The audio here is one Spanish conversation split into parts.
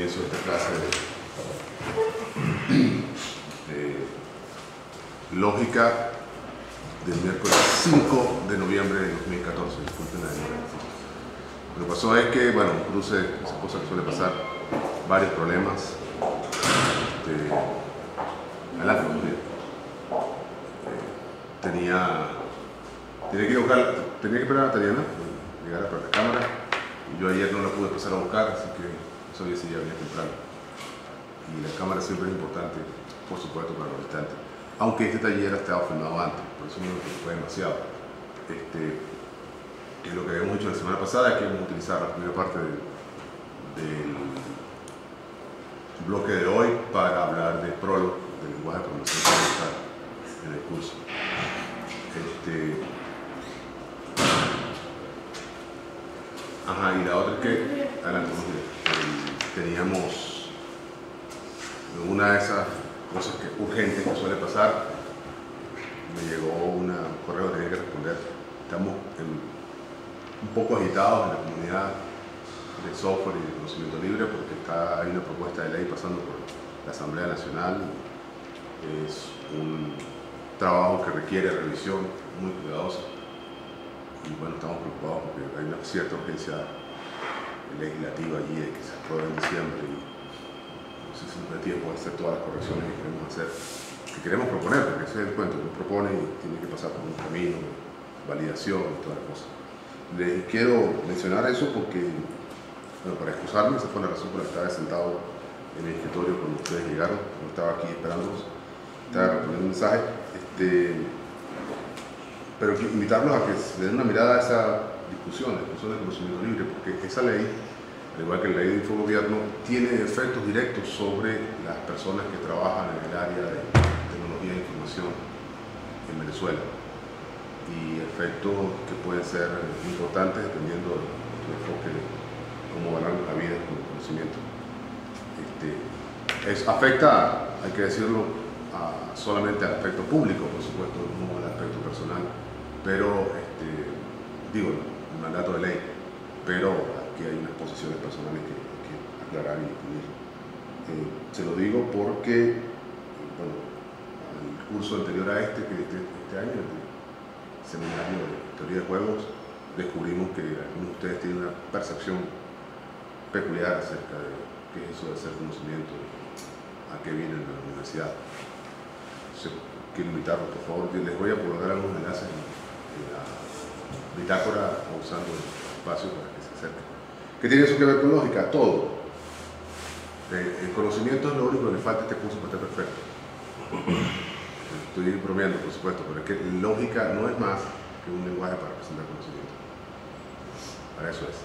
comienzo de esta clase de lógica del miércoles 5 de noviembre de 2014. Disculpen la demora. Lo que pasó es que, bueno, un cruce, esa cosa que suele pasar, varios problemas. Adelante, tenía que esperar a Tatiana, llegar a la cámara, y yo ayer no la pude pasar a buscar, así que eso había sido bien temprano. Y la cámara siempre es importante, por supuesto, para los visitantes. Aunque este taller ha estado filmado antes, por eso no me preocupé demasiado. Que lo que habíamos hecho la semana pasada es que íbamos a utilizar la primera parte del bloque de hoy para hablar de Prolog, del lenguaje de programación que vamos a usar en el curso. Y la otra es que, adelante, teníamos una de esas cosas urgentes que suele pasar. Me llegó un correo que tenía que responder. Estamos un poco agitados en la comunidad de software y de conocimiento libre porque hay una propuesta de ley pasando por la Asamblea Nacional. Es un trabajo que requiere revisión muy cuidadosa. Y bueno, estamos preocupados porque hay una cierta urgencia legislativa allí de que se apruebe en diciembre y no sé si nos da tiempo de hacer todas las correcciones que queremos hacer, que queremos proponer, porque ese es el cuento, uno propone y tiene que pasar por un camino, validación y todas las cosas. Les quiero mencionar eso porque, bueno, para excusarme, esa fue la razón por la que estaba sentado en el escritorio cuando ustedes llegaron, no estaba aquí esperándolos, estaba respondiendo un mensaje. Pero invitarlos a que se den una mirada a esa discusión de conocimiento libre, porque esa ley, al igual que la ley de infogobierno, tiene efectos directos sobre las personas que trabajan en el área de tecnología e información en Venezuela, y efectos que pueden ser importantes dependiendo de tu enfoque de cómo ganamos la vida con el conocimiento. Afecta, hay que decirlo, solamente al aspecto público, por supuesto, no al aspecto personal, pero digo, el mandato de ley, pero aquí hay unas posiciones personales que hay que aclarar y definir. Se lo digo porque, bueno, el curso anterior a este año, el seminario de teoría de juegos, descubrimos que algunos de ustedes tienen una percepción peculiar acerca de qué es eso de hacer conocimiento, a qué viene en la universidad. Quiero invitarlos, por favor, les voy a colocar algunos enlaces en la bitácora usando el espacio para que se acerquen. ¿Qué tiene eso que ver con lógica? Todo. El conocimiento es lo único que le falta a este curso para estar perfecto. Estoy bromeando, por supuesto, pero es que lógica no es más que un lenguaje para representar conocimiento. Para eso es.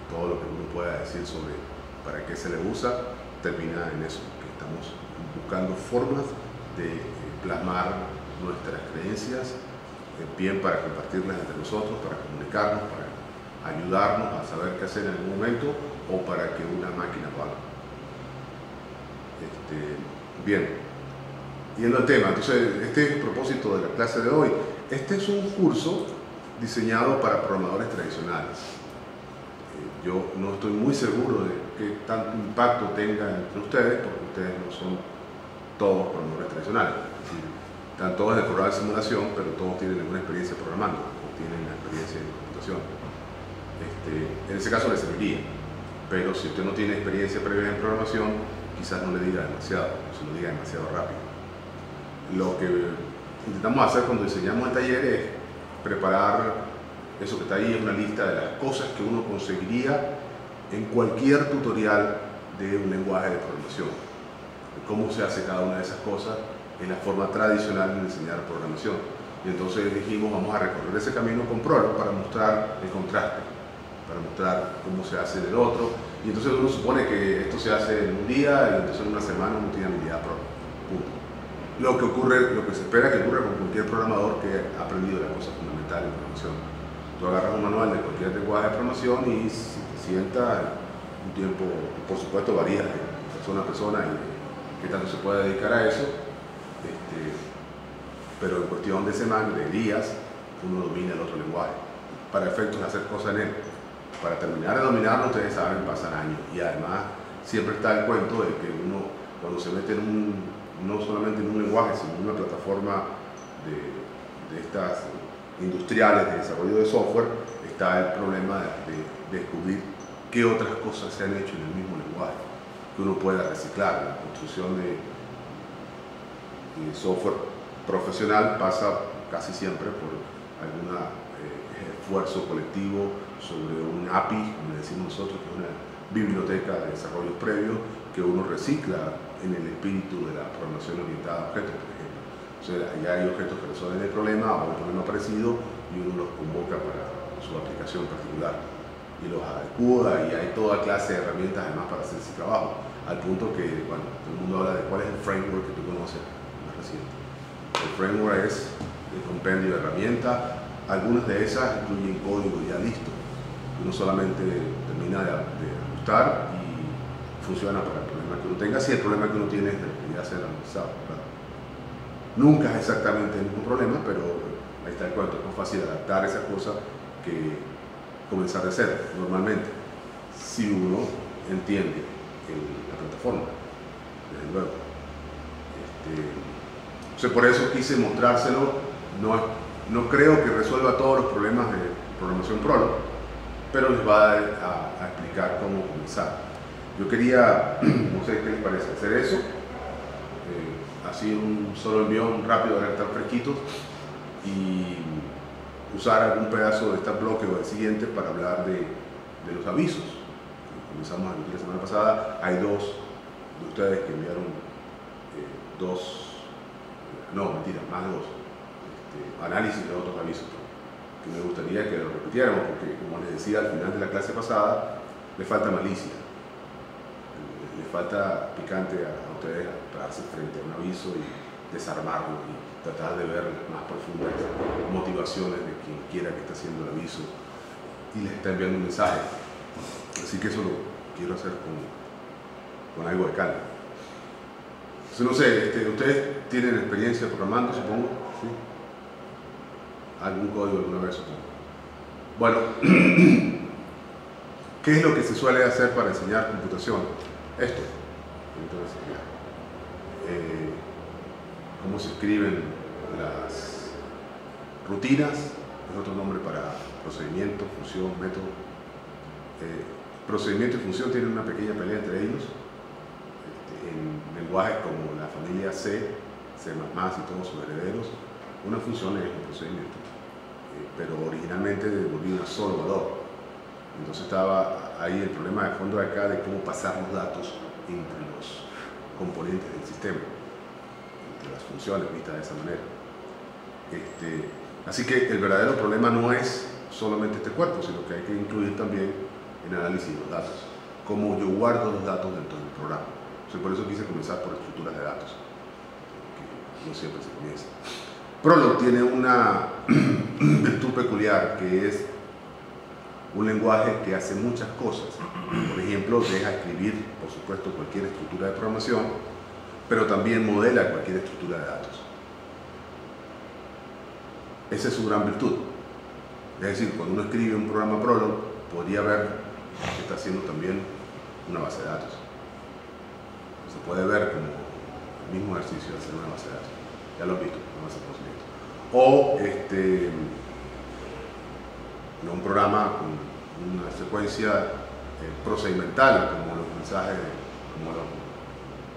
Todo lo que uno pueda decir sobre para qué se le usa termina en eso, que estamos buscando formas de plasmar nuestras creencias, bien para compartirlas entre nosotros, para comunicarnos, para ayudarnos a saber qué hacer en algún momento o para que una máquina lo haga. Bien, yendo al tema, entonces este es el propósito de la clase de hoy. Este es un curso diseñado para programadores tradicionales. Yo no estoy muy seguro de qué tanto impacto tenga entre ustedes, porque ustedes no son todos programadores tradicionales. Es decir, están todos en el programa de simulación, pero todos tienen alguna experiencia programando o tienen una experiencia en computación. En ese caso les serviría, pero si usted no tiene experiencia previa en programación, quizás no le diga demasiado, o se lo diga demasiado rápido. Lo que intentamos hacer cuando diseñamos el taller es preparar eso que está ahí, una lista de las cosas que uno conseguiría en cualquier tutorial de un lenguaje de programación. Cómo se hace cada una de esas cosas en la forma tradicional de enseñar programación. Y entonces dijimos, vamos a recorrer ese camino con Prolog para mostrar el contraste, para mostrar cómo se hace en el otro. Y entonces uno supone que esto se hace en un día y entonces en una semana uno tiene habilidad Prolog. Punto. Lo que se espera que ocurra con cualquier programador que ha aprendido las cosas fundamentales de programación. Tú agarras un manual de cualquier lenguaje de programación y si te sientas un tiempo, por supuesto varía de persona a persona y qué tanto se puede dedicar a eso, pero en cuestión de semanas, de días, uno domina el otro lenguaje para efectos de hacer cosas en él. Para terminar de dominarlo, ustedes saben, pasan años y además siempre está el cuento de que uno, cuando se mete no solamente en un lenguaje, sino en una plataforma de estas industriales de desarrollo de software, está el problema de descubrir qué otras cosas se han hecho en el mismo lenguaje, que uno pueda reciclar. La construcción de software profesional pasa casi siempre por algún esfuerzo colectivo sobre un API, como le decimos nosotros, que es una biblioteca de desarrollos previos que uno recicla en el espíritu de la programación orientada a objetos, por ejemplo. O sea, allá hay objetos que resuelven el problema o un problema parecido y uno los convoca para su aplicación particular y los adecua, y hay toda clase de herramientas además para hacer ese trabajo, al punto que, bueno, todo el mundo habla de cuál es el framework que tú conoces más reciente. El framework es el compendio de herramientas. Algunas de esas incluyen código ya listo, uno solamente termina de ajustar y funciona para el problema que uno tenga, si el problema que uno tiene es de ya ser analizado. Claro. Nunca es exactamente el mismo problema, pero ahí está el cuento, es más fácil adaptar esas cosas que comenzar de cero, normalmente, si uno entiende la plataforma, desde luego. Entonces, por eso quise mostrárselo. No creo que resuelva todos los problemas de programación Prolog, pero les va a explicar cómo comenzar. Yo quería, no sé qué les parece, hacer eso, así un solo envión rápido para estar fresquitos, y usar algún pedazo de este bloque o del siguiente para hablar de los avisos. Comenzamos a discutir la semana pasada. Hay dos de ustedes que enviaron más de dos. Análisis de otros avisos que me gustaría que lo repitiéramos, porque como les decía al final de la clase pasada, le falta malicia, le falta picante a ustedes pararse frente a un aviso y desarmarlo y tratar de ver las más profundas motivaciones de quien quiera que está haciendo el aviso y les está enviando un mensaje. Así que eso lo quiero hacer con algo de calma. Entonces, no sé, ustedes tienen experiencia programando, supongo, ¿sí? Algún código alguna vez, supongo. Bueno, ¿qué es lo que se suele hacer para enseñar computación? Esto. Entonces, cómo se escriben las rutinas, es otro nombre para procedimiento, función, método. Procedimiento y función tienen una pequeña pelea entre ellos. En lenguajes como la familia C, C++ y todos sus herederos, una función es un procedimiento, pero originalmente devolvía un solo valor. Entonces estaba ahí el problema de fondo de acá de cómo pasar los datos entre los componentes del sistema, entre las funciones vistas de esa manera. Así que el verdadero problema no es solamente este cuerpo, sino que hay que incluir también el análisis de los datos, cómo yo guardo los datos dentro del programa. Por eso quise comenzar por estructuras de datos, que no siempre se comienza. Prolog tiene una virtud peculiar, que es un lenguaje que hace muchas cosas. Por ejemplo, deja escribir, por supuesto, cualquier estructura de programación, pero también modela cualquier estructura de datos. Esa es su gran virtud. Es decir, cuando uno escribe un programa Prolog, podría ver que está haciendo también una base de datos. Se puede ver como el mismo ejercicio de hacer una base de datos. Ya lo han visto, una base de conocimiento. O un programa con una secuencia procedimental, como los mensajes, como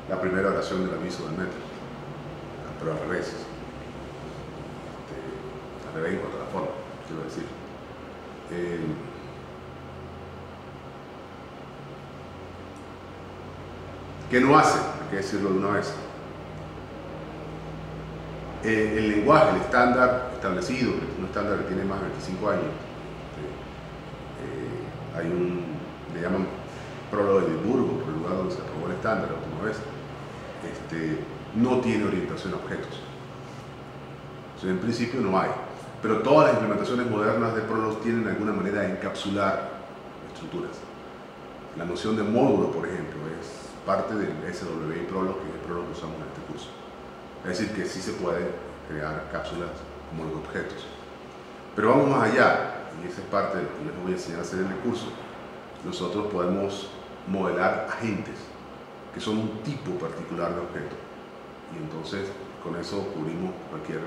la primera oración del aviso del metro, pero al revés. Al revés en cuanto a la forma, quiero decir. ¿Qué no hace? Hay que decirlo de una vez. El lenguaje, el estándar establecido, un estándar que tiene más de 25 años, le llaman Prolog de Edimburgo, por el lugar donde se aprobó el estándar la última vez, no tiene orientación a objetos. O sea, en principio no hay. Pero todas las implementaciones modernas de Prolog tienen de alguna manera de encapsular estructuras. La noción de módulo, por ejemplo, es parte del SWI Prolog, que es el Prolog que usamos en este curso. Es decir, que sí se puede crear cápsulas como los objetos. Pero vamos más allá, y esa es parte de lo que les voy a enseñar a hacer en el curso. Nosotros podemos modelar agentes, que son un tipo particular de objeto. Y entonces con eso cubrimos cualquier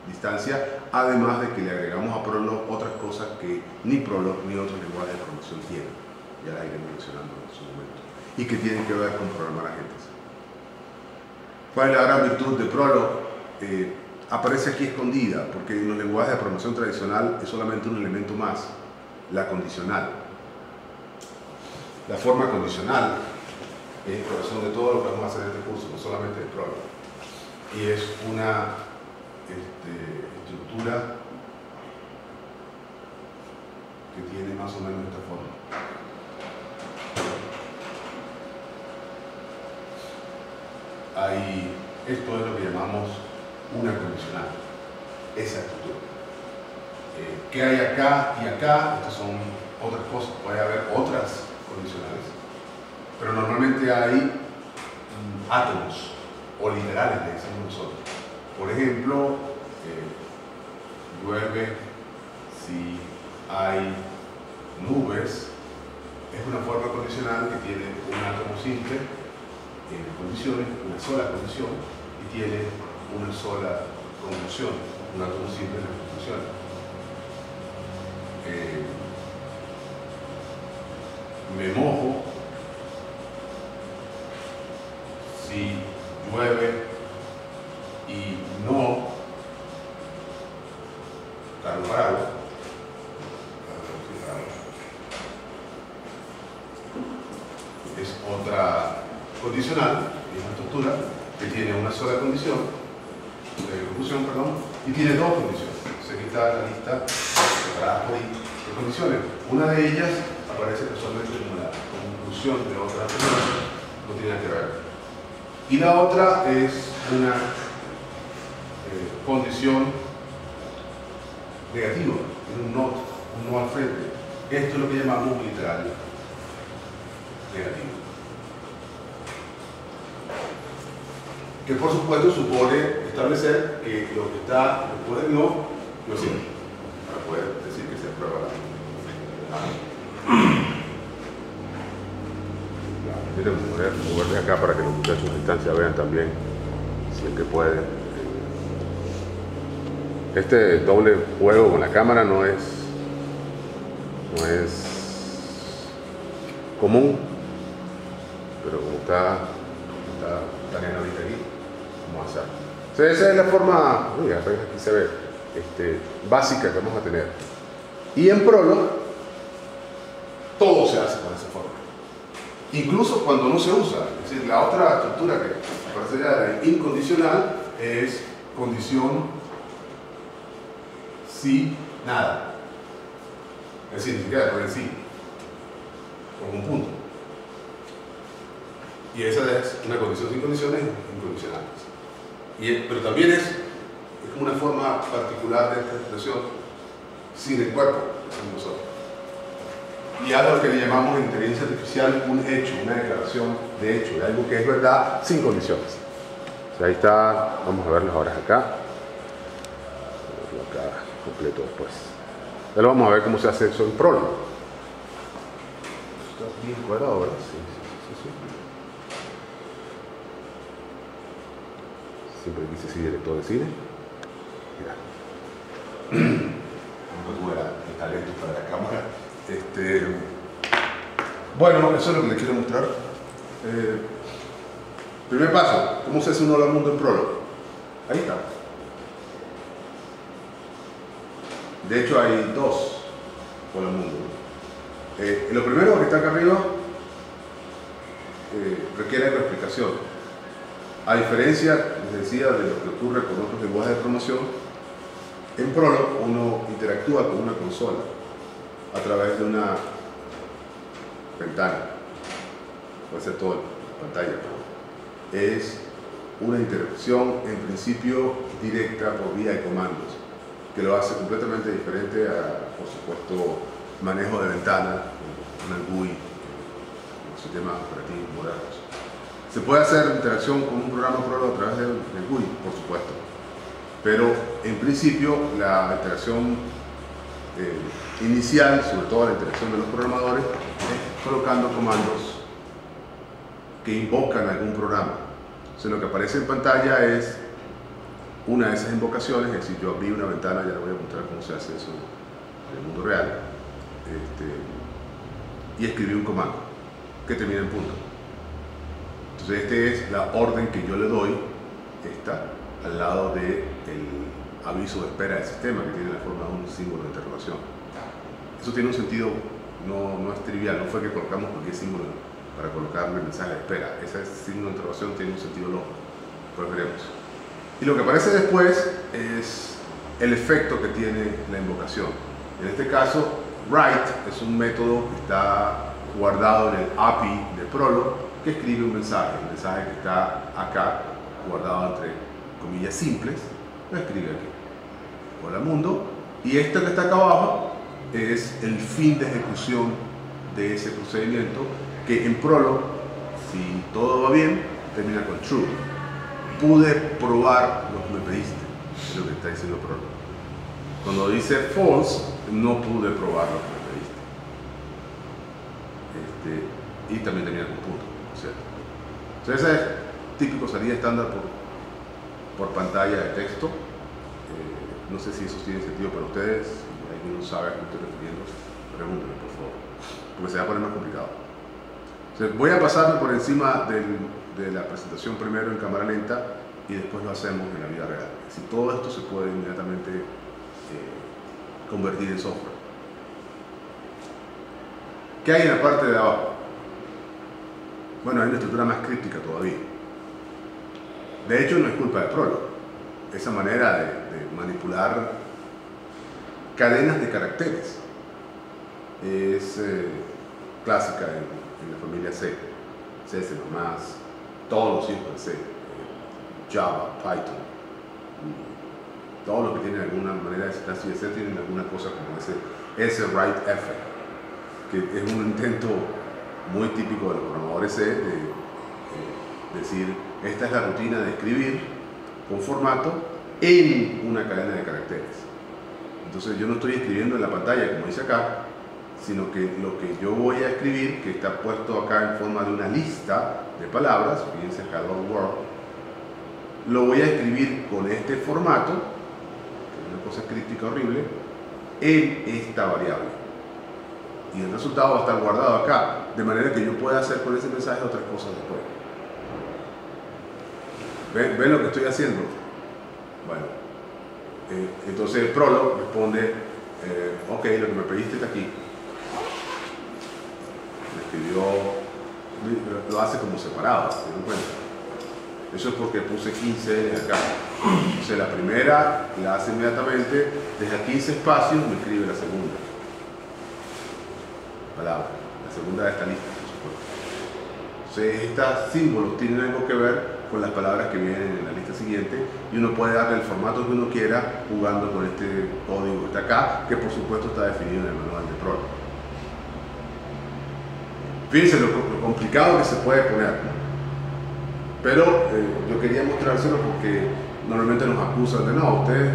distancia, además de que le agregamos a Prolog otras cosas que ni Prolog ni otros lenguajes de programación tienen. Ya las iré mencionando en su momento. Y que tienen que ver con programar agentes. ¿Cuál es la gran virtud de Prolog? Aparece aquí escondida, porque en los lenguajes de programación tradicional es solamente un elemento más, la condicional. La forma condicional es el corazón de todo lo que vamos a hacer en este curso, no solamente de Prolog. Y es una estructura que tiene más o menos esta forma. Esto es lo que llamamos una condicional, esa estructura. ¿Qué hay acá y acá? Estas son otras cosas, puede haber otras condicionales, pero normalmente hay átomos o literales, le decimos nosotros. Por ejemplo, llueve si hay nubes, es una forma condicional que tiene un átomo simple, tiene condiciones, una sola condición, y tiene una sola conjunción, un átomo simple en la conjunción. Me mojo si llueve y no cargo paraguas. Es otra condicional, es una estructura que tiene una sola condición, y tiene dos condiciones. Aquí está la lista separada por de condiciones. Una de ellas aparece casualmente como la conclusión de otra condición, no tiene nada que ver. Y la otra es una condición negativa, un no al frente. Esto es lo que llamamos literal negativo. Que por supuesto supone establecer que lo que está después del no sirve para poder decir que se aprueba la mover de acá para que los muchachos de distancia vean también, si es que pueden. Este doble juego con la cámara no es común, pero como está Tania ahorita aquí, vamos a hacer. Entonces, esa es la forma, aquí se ve, básica que vamos a tener. Y en Prolog, todo se hace con esa forma. Incluso cuando no se usa. Es decir, la otra estructura que aparece ya, la incondicional, es condición si nada. Es decir, ni siquiera después de sí, con un punto. Y esa es una condición sin condiciones incondicionales. Pero también es como una forma particular de esta expresión sin el cuerpo, sin nosotros. Y algo que le llamamos en inteligencia artificial un hecho, una declaración de hecho, de algo que es verdad sin condiciones. O sea, ahí está, vamos a verlos ahora acá. Vamos a verlo acá completo después. Ahora vamos a ver cómo se hace eso en Prolog. Está bien cuadrado, ¿verdad? Sí. Siempre quise ser director de cine. Mira. No tuve el talento para la cámara. Bueno, eso es lo que les quiero mostrar. Primer paso, ¿cómo se hace un hola mundo en Prolog? Ahí está. De hecho hay dos hola mundo. Lo primero que está acá arriba requiere una explicación. A diferencia, les decía, de lo que ocurre con otros lenguajes de programación, en Prolog uno interactúa con una consola a través de una ventana. Puede ser toda la pantalla. Es una interacción en principio directa por vía de comandos, que lo hace completamente diferente a, por supuesto, manejo de ventana, una GUI, sistemas operativos modernos. Se puede hacer interacción con un programa Prolog a través del GUI, por supuesto, pero en principio la interacción inicial, sobre todo la interacción de los programadores, es colocando comandos que invocan algún programa. Entonces lo que aparece en pantalla es una de esas invocaciones, es decir, yo abrí una ventana, ya les voy a mostrar cómo se hace eso en el mundo real, y escribí un comando que termina en punto. Entonces esta es la orden que yo le doy, esta, al lado del aviso de espera del sistema, que tiene la forma de un símbolo de interrogación. Eso tiene un sentido, no es trivial, no fue que colocamos cualquier símbolo para colocarle el mensaje de espera. Ese símbolo de interrogación tiene un sentido lógico, pues veremos. Y lo que aparece después es el efecto que tiene la invocación. En este caso, write es un método que está guardado en el API de Prolog, que escribe un mensaje. El mensaje que está acá, guardado entre comillas simples, lo escribe aquí. Hola mundo. Y esto que está acá abajo es el fin de ejecución de ese procedimiento, que en Prolog, si todo va bien, termina con true. Pude probar lo que me pediste, es lo que está diciendo Prolog. Cuando dice false, no pude probar lo que me pediste. Y también termina con punto, ¿cierto? Entonces ese es típico salida estándar por pantalla de texto. No sé si eso tiene sentido para ustedes, si alguien no sabe a qué me estoy refiriendo, pregúntenme por favor, porque se va a poner más complicado. Entonces, voy a pasarme por encima de la presentación primero en cámara lenta y después lo hacemos en la vida real. Si todo esto se puede inmediatamente convertir en software. ¿Qué hay en la parte de abajo? Bueno, hay una estructura más críptica todavía. De hecho, no es culpa de Prolog. Esa manera de manipular cadenas de caracteres es clásica en la familia C, C++, todos los hijos de C, Java, Python, todo lo que tiene alguna manera de sintaxis de C tienen alguna cosa como ese write effect, que es un intento muy típico de los programadores C de decir, esta es la rutina de escribir con formato en una cadena de caracteres. Entonces yo no estoy escribiendo en la pantalla como dice acá, sino que lo que yo voy a escribir, que está puesto acá en forma de una lista de palabras, fíjense Hello World, lo voy a escribir con este formato, que es una cosa críptica horrible, en esta variable. Y el resultado va a estar guardado acá, de manera que yo pueda hacer con ese mensaje otras cosas después. ¿Ven lo que estoy haciendo? Bueno, entonces el Prolog responde, ok, lo que me pediste está aquí. Me escribió, lo hace como separado, ¿se dan cuenta? Eso es porque puse 15 acá. Entonces la primera la hace inmediatamente, desde 15 espacios me escribe la segunda palabra, la segunda de esta lista, por supuesto. Entonces estos símbolos tienen algo que ver con las palabras que vienen en la lista siguiente y uno puede darle el formato que uno quiera jugando con este código que está acá, que por supuesto está definido en el manual de Prolog. Fíjense lo complicado que se puede poner, pero yo quería mostrárselo porque normalmente nos acusan de no, ustedes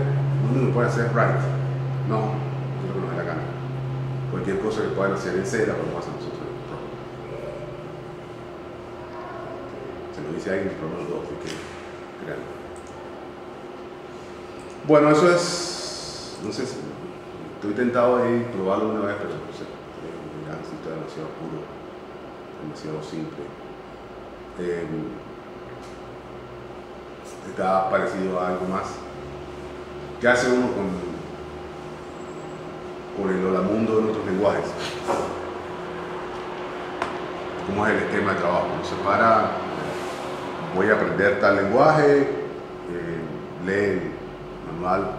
no pueden hacer write. No, es lo que nos da la gana. Cualquier cosa que puedan hacer en C la podemos hacer nosotros en Prolog. Se lo dice alguien, pero no lo así que créanlo. Bueno, eso es, no sé, estoy tentado de probarlo una vez, pero no sé, está demasiado puro, demasiado simple. Está parecido a algo más. ¿Qué hace uno con el hola mundo en otros lenguajes? ¿Cómo es el esquema de trabajo? Uno se para, voy a aprender tal lenguaje, lee el manual,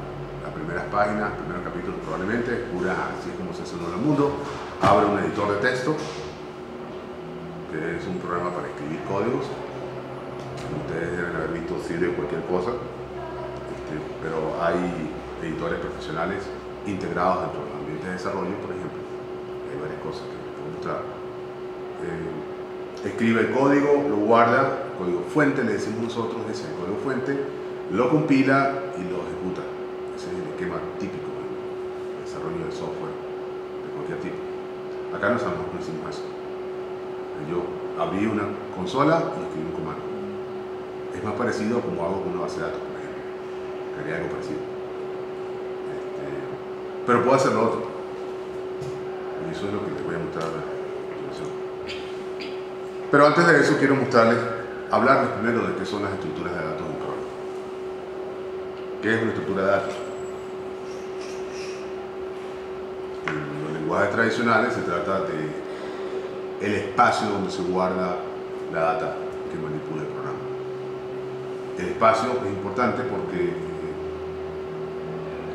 las primeras páginas, primeros capítulos probablemente, descubre así es como se hace en el mundo, abre un editor de texto, que es un programa para escribir códigos. Ustedes deben haber visto Siri o cualquier cosa, pero hay editores profesionales integrados dentro del ambiente de desarrollo, por ejemplo. Hay varias cosas que les puedo mostrar. Escribe el código, lo guarda, código fuente le decimos nosotros, ese es el código fuente, lo compila y lo ejecuta. Ese es el esquema típico de desarrollo de software de cualquier tipo. Acá no hicimos eso. Yo abrí una consola y escribí un comando. Es más parecido a como hago con una base de datos, por ejemplo. Quería algo parecido. Pero puedo hacer lo otro. Y eso es lo que les voy a mostrar a continuación. Pero antes de eso quiero hablarles primero de qué son las estructuras de datos en Prolog. ¿Qué es una estructura de datos? En los lenguajes tradicionales se trata de el espacio donde se guarda la data que manipula el programa. El espacio es importante porque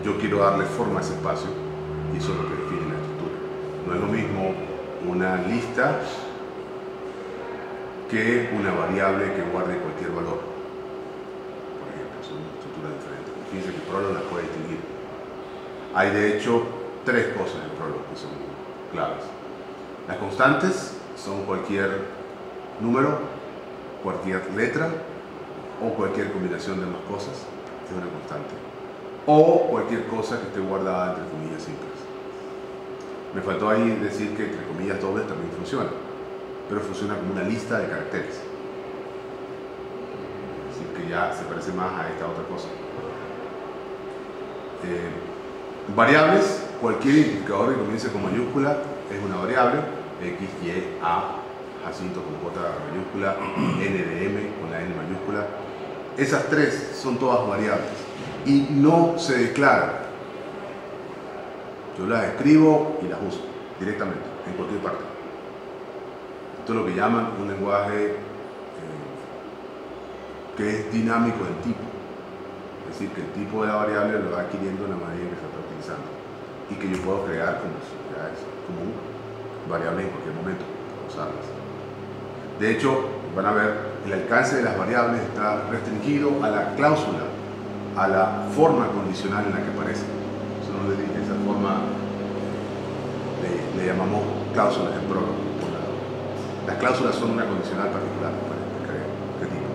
yo quiero darle forma a ese espacio y eso es lo que define la estructura. No es lo mismo una lista que una variable que guarde cualquier valor. Por ejemplo, son estructuras diferentes. Fíjense que Prolog las puede distinguir. Hay de hecho tres cosas en Prolog que son claves. Las constantes son cualquier número, cualquier letra o cualquier combinación de ambas cosas, es una constante. O cualquier cosa que esté guardada entre comillas simples. Me faltó ahí decir que entre comillas dobles también funciona, pero funciona como una lista de caracteres. Así que ya se parece más a esta otra cosa. Variables, cualquier identificador que comience con mayúscula es una variable. X, Y, A, Jacinto con J mayúscula, N de M con la N mayúscula. Esas tres son todas variables y no se declaran. Yo las escribo y las uso directamente, en cualquier parte. Esto es lo que llaman un lenguaje que es dinámico en tipo. Es decir, que el tipo de la variable lo va adquiriendo en la medida en que se está utilizando. Y que yo puedo crear como un variable en cualquier momento para usarlas. De hecho, van a ver, el alcance de las variables está restringido a la cláusula, a la forma condicional en la que aparece. Eso no le dije, esa forma le llamamos cláusulas en Prolog. Las cláusulas son una condicional particular para qué tipo.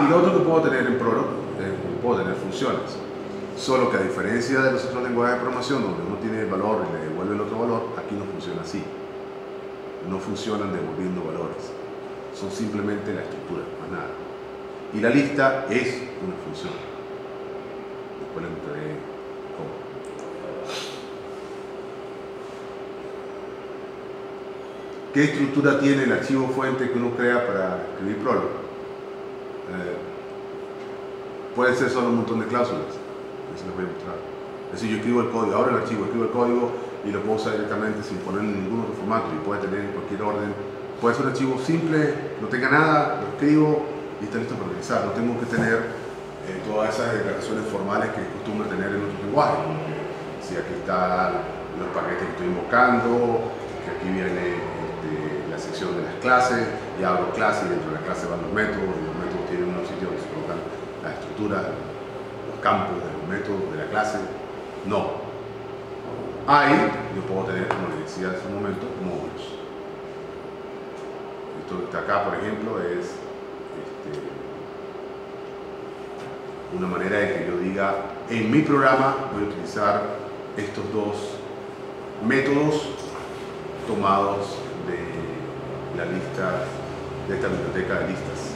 Y lo otro que puedo tener en Prolog, puedo tener funciones. Solo que a diferencia de los otros lenguajes de programación donde uno tiene el valor y le devuelve el otro valor, aquí no funciona así. No funcionan devolviendo valores. Son simplemente la estructura, más nada. Y la lista es una función. Después les mostraré cómo. ¿Qué estructura tiene el archivo fuente que uno crea para escribir Prolog? Puede ser solo un montón de cláusulas. Eso les voy a mostrar. Es decir, yo escribo el código, abro el archivo, escribo el código y lo puedo usar directamente sin poner en ningún otro formato y puede tener en cualquier orden. Puede ser un archivo simple, no tenga nada, lo escribo y está listo para utilizar. No tengo que tener todas esas declaraciones formales que es costumbre tener en otros lenguajes. Si aquí están los paquetes que estoy invocando, que aquí viene la sección de las clases y abro clase y dentro de la clase van los métodos y los métodos tienen unos sitios donde se colocan las estructuras, los campos de los métodos de la clase. No. Ahí yo puedo tener, como les decía hace un momento, módulos. Esto que está acá, por ejemplo, es una manera de que yo diga, en mi programa voy a utilizar estos dos métodos tomados de la lista, de esta biblioteca de listas.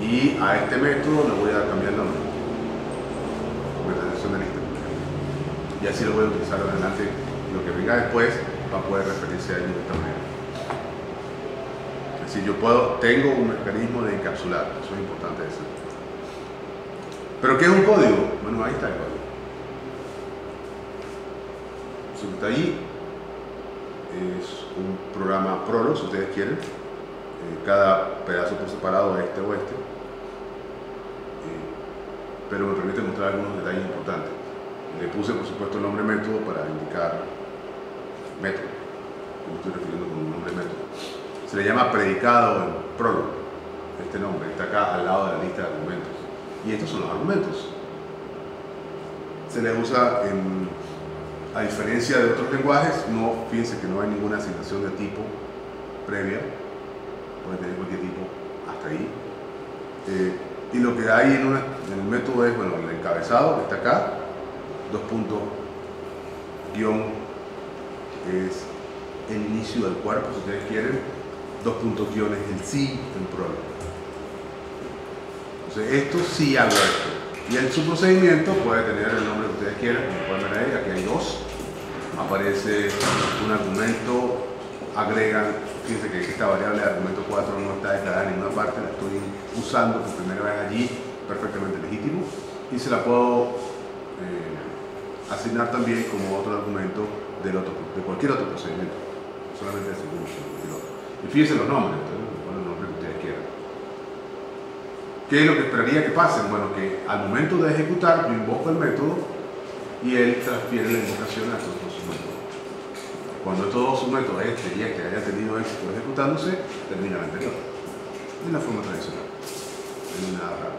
Y a este método le voy a cambiar el nombre. Conversación de lista. Y así lo voy a utilizar adelante. Lo que venga después va a poder referirse a ello de esta manera. Es decir, tengo un mecanismo de encapsular. Eso es importante decir. ¿Pero qué es un código? Bueno, ahí está el código. Eso que está ahí es un programa Prolog, si ustedes quieren. Cada pedazo por separado, este o este. Pero me permite mostrar algunos detalles importantes. Le puse, por supuesto, el nombre método para indicar método. Me estoy refiriendo con un nombre método. Se le llama predicado en Prolog. Este nombre está acá al lado de la lista de argumentos. Y estos son los argumentos. Se le usa, a diferencia de otros lenguajes, fíjense que no hay ninguna asignación de tipo previa. Puede tener cualquier tipo hasta ahí. Y lo que hay en el método es, bueno, el encabezado que está acá, 2 puntos, guión, es el inicio del cuerpo, si ustedes quieren, dos puntos guiones, el sí en prólogo. Entonces, esto sí hago esto. Y en su procedimiento puede tener el nombre que ustedes quieran, como pueden ver ahí, aquí hay dos. Aparece un argumento, agregan, fíjense que esta variable de argumento 4 no está declarada en ninguna parte, la estoy usando por primera vez allí, perfectamente legítimo, y se la puedo asignar también como otro argumento de cualquier otro procedimiento, solamente de segundo. Y fíjense los nombres, entonces, ponen el nombre que ustedes quieran. ¿Qué es lo que esperaría que pase? Bueno, que al momento de ejecutar, yo invoco el método y él transfiere la invocación a todos sus métodos. Cuando todos sus métodos, este y este, haya tenido éxito ejecutándose, termina el anterior. De una forma tradicional. No hay nada raro.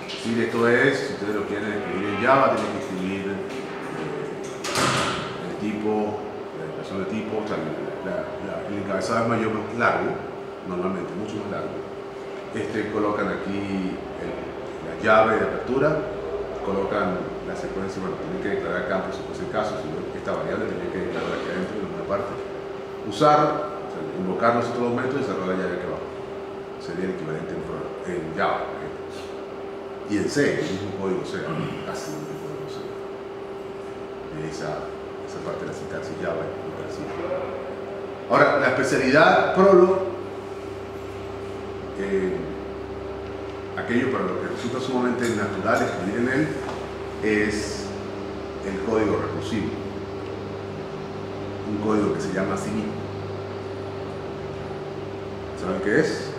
Si esto es, si ustedes lo quieren escribir en Java, tienen que escribir el tipo, la declaración de tipo, o sea, el encabezado es mayor, más largo, normalmente, mucho más largo. Colocan aquí la llave de apertura, colocan la secuencia, bueno, tienen que declarar campos si fuese el caso, si no, esta variable tienen que declarar aquí adentro en una parte. Usar, o sea, invocar los otros dos métodos y cerrar la llave aquí abajo. Sería el equivalente en Java, por ejemplo. Y en C, el mismo código C, casi el mismo código C. Esa parte de la sintaxis Java es muy parecida. Ahora, la especialidad Prolog, aquello para lo que resulta sumamente natural escribir en él, es el código recursivo. Un código que se llama así mismo. ¿Saben qué es?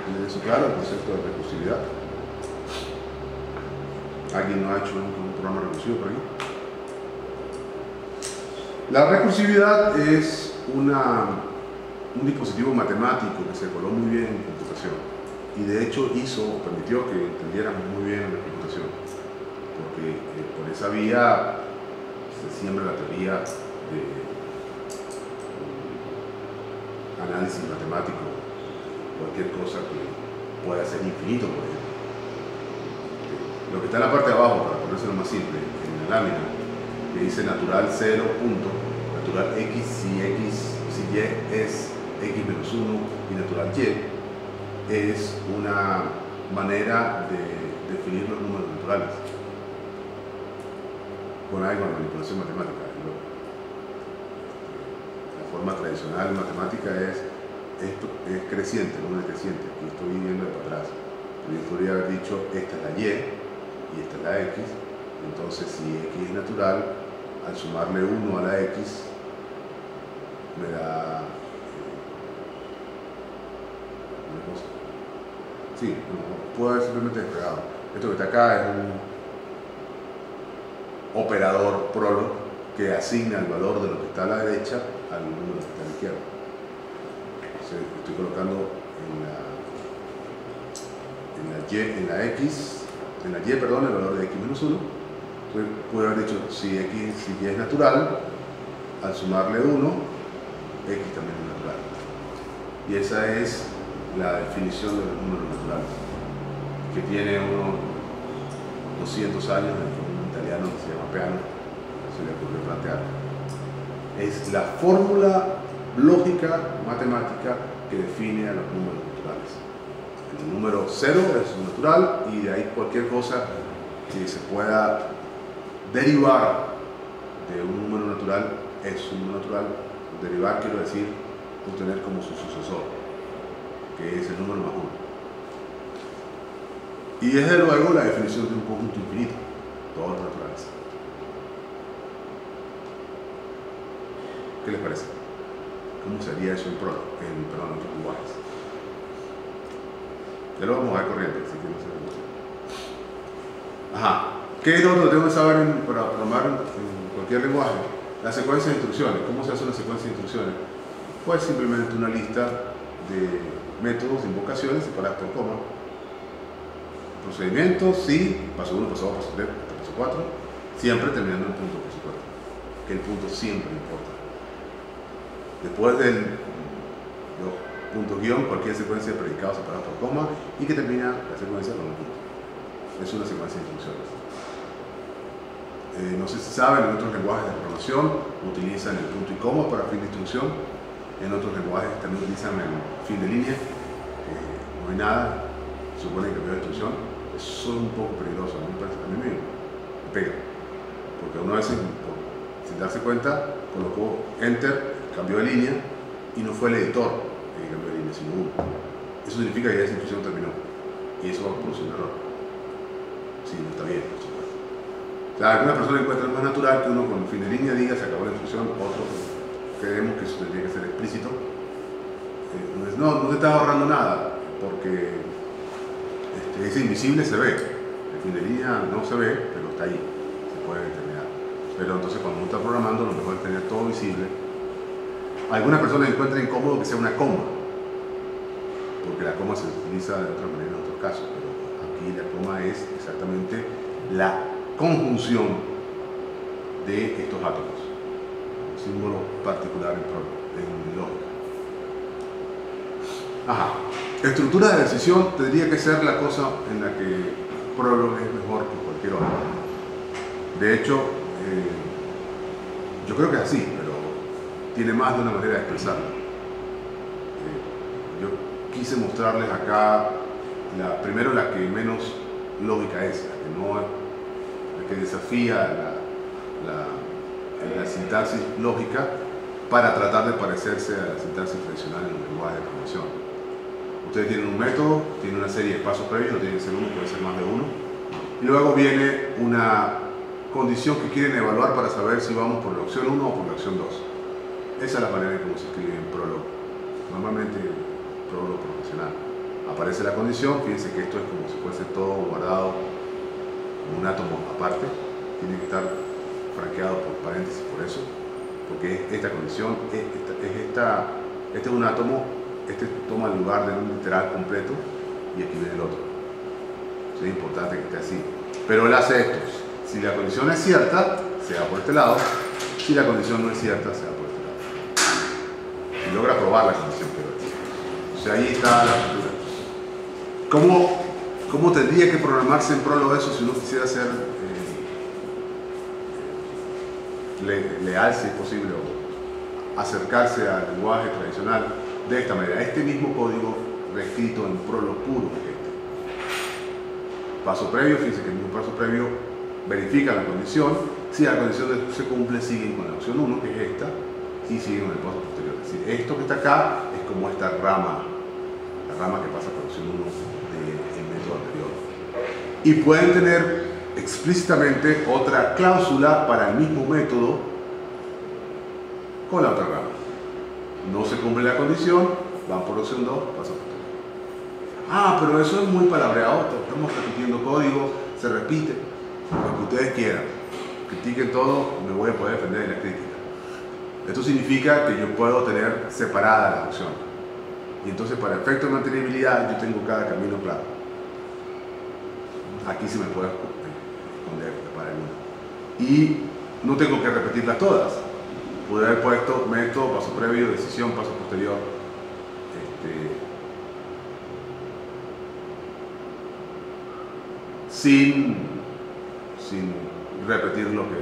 ¿Tienen eso claro, el concepto de recursividad? ¿Alguien no ha hecho un programa recursivo por aquí? La recursividad es un dispositivo matemático que se coló muy bien en computación y de hecho permitió que entendiéramos muy bien la computación, porque por esa vía se siembra la teoría de análisis matemático, cualquier cosa que pueda ser infinito, por ejemplo. Lo que está en la parte de abajo, para ponérselo más simple, en la lámina, que dice natural 0 punto, natural x si y es x menos 1 y natural y, es una manera de definir los números naturales con algo de manipulación matemática. La forma tradicional matemática es creciente, el número creciente. Aquí estoy viendo de para atrás. Yo podría haber dicho esta es la y esta es la x. Entonces, si x es natural, al sumarle 1 a la x me da una cosa. Sí, puedo haber simplemente desplegado. Esto que está acá es un operador Prolog que asigna el valor de lo que está a la derecha al número que está a la izquierda. Entonces, estoy colocando en la y, el valor de x menos 1. Entonces, puedo haber dicho si y es natural, al sumarle 1, x también es natural. Y esa es la definición de los números naturales, que tiene unos 200 años, un italiano que se llama Peano, se le ocurrió plantear. Es la fórmula lógica matemática que define a los números naturales. El número 0 es un natural y de ahí cualquier cosa que se pueda derivar de un número natural es un número natural. Derivar quiero decir obtener como su sucesor, que es el número más 1. Y desde luego la definición de un conjunto infinito, todos los naturales. ¿Qué les parece? ¿Cómo sería eso en otros lenguajes? Ya lo vamos a ver corriente, así que no se me gusta. Ajá. ¿Qué es lo que tengo que saber para programar en cualquier lenguaje? La secuencia de instrucciones. ¿Cómo se hace una secuencia de instrucciones? Pues simplemente una lista de métodos, de invocaciones separadas por coma. Procedimientos, sí, paso 1, paso 2, paso 3, paso 4, siempre terminando en el punto, por supuesto. Que el punto siempre importa. Después de los puntos guión, cualquier secuencia de predicados separados por coma y que termina la secuencia con un punto. Es una secuencia de instrucciones. No sé si saben, en otros lenguajes de programación utilizan el punto y coma para fin de instrucción, en otros lenguajes también utilizan el fin de línea, no hay nada, supone que cambio de instrucción. Eso es un poco peligroso, a mí me pega, porque uno a veces, sin darse cuenta, colocó enter, cambió de línea, y no fue el editor el que cambió de línea, sino uno. Eso significa que ya esa instrucción terminó, y eso va a producir un error. Sí, no está bien, por supuesto. O sea, algunas personas encuentran más natural que uno con fin de línea diga se acabó la instrucción, otros creemos que eso tendría que ser explícito. No te está ahorrando nada, porque ese invisible se ve. El fin de línea no se ve, pero está ahí, se puede determinar. Pero entonces cuando uno está programando, lo mejor es tener todo visible. Algunas personas encuentran incómodo que sea una coma, porque la coma se utiliza de otra manera en otros casos, pero aquí la coma es exactamente la conjunción de estos átomos, un símbolo particular en lógica. Ajá. Estructura de decisión tendría que ser la cosa en la que Prolog es mejor que cualquier otra. De hecho, yo creo que es así, pero tiene más de una manera de expresarlo. Yo quise mostrarles acá primero la que menos lógica es, la que desafía la sintaxis lógica para tratar de parecerse a la sintaxis tradicional en un lenguaje de programación. Ustedes tienen un método, tienen una serie de pasos previos, no tiene que ser uno, puede ser más de uno. Y luego viene una condición que quieren evaluar para saber si vamos por la opción 1 o por la opción 2. Esa es la manera en cómo se escribe en Prolog. Normalmente Prolog profesional. Aparece la condición, fíjense que esto es como si fuese todo guardado como un átomo aparte. Tiene que estar franqueado por paréntesis por eso, porque esta condición, este es un átomo, este toma el lugar de un literal completo y aquí viene el otro. Eso es importante que esté así. Pero él hace esto. Si la condición es cierta, se va por este lado. Si la condición no es cierta, se va por este lado. Y logra probar la condición, pero o sea, ahí está la estructura. ¿Cómo tendría que programarse en Prolog eso si uno quisiera ser leal, si es posible, o acercarse al lenguaje tradicional de esta manera? Este mismo código reescrito en Prolog puro. Paso previo, fíjense que el mismo paso previo verifica la condición. Si la condición se cumple, siguen con la opción 1, que es esta, y siguen con el paso posterior. Es decir, esto que está acá es como esta rama, la rama que pasa por la opción 1 del método anterior. Y pueden tener explícitamente otra cláusula para el mismo método con la otra rama. No se cumple la condición, van por opción 2, paso posterior. Ah, pero eso es muy palabreado, estamos repitiendo código, se repite, lo que ustedes quieran. Critiquen todo, me voy a poder defender de la crítica. Esto significa que yo puedo tener separada la opción. Y entonces, para efecto de mantenibilidad, yo tengo cada camino claro. Aquí se me puede esconder para el uno. Y no tengo que repetirlas todas. Pude haber puesto método, paso previo, decisión, paso posterior. Sin repetir lo que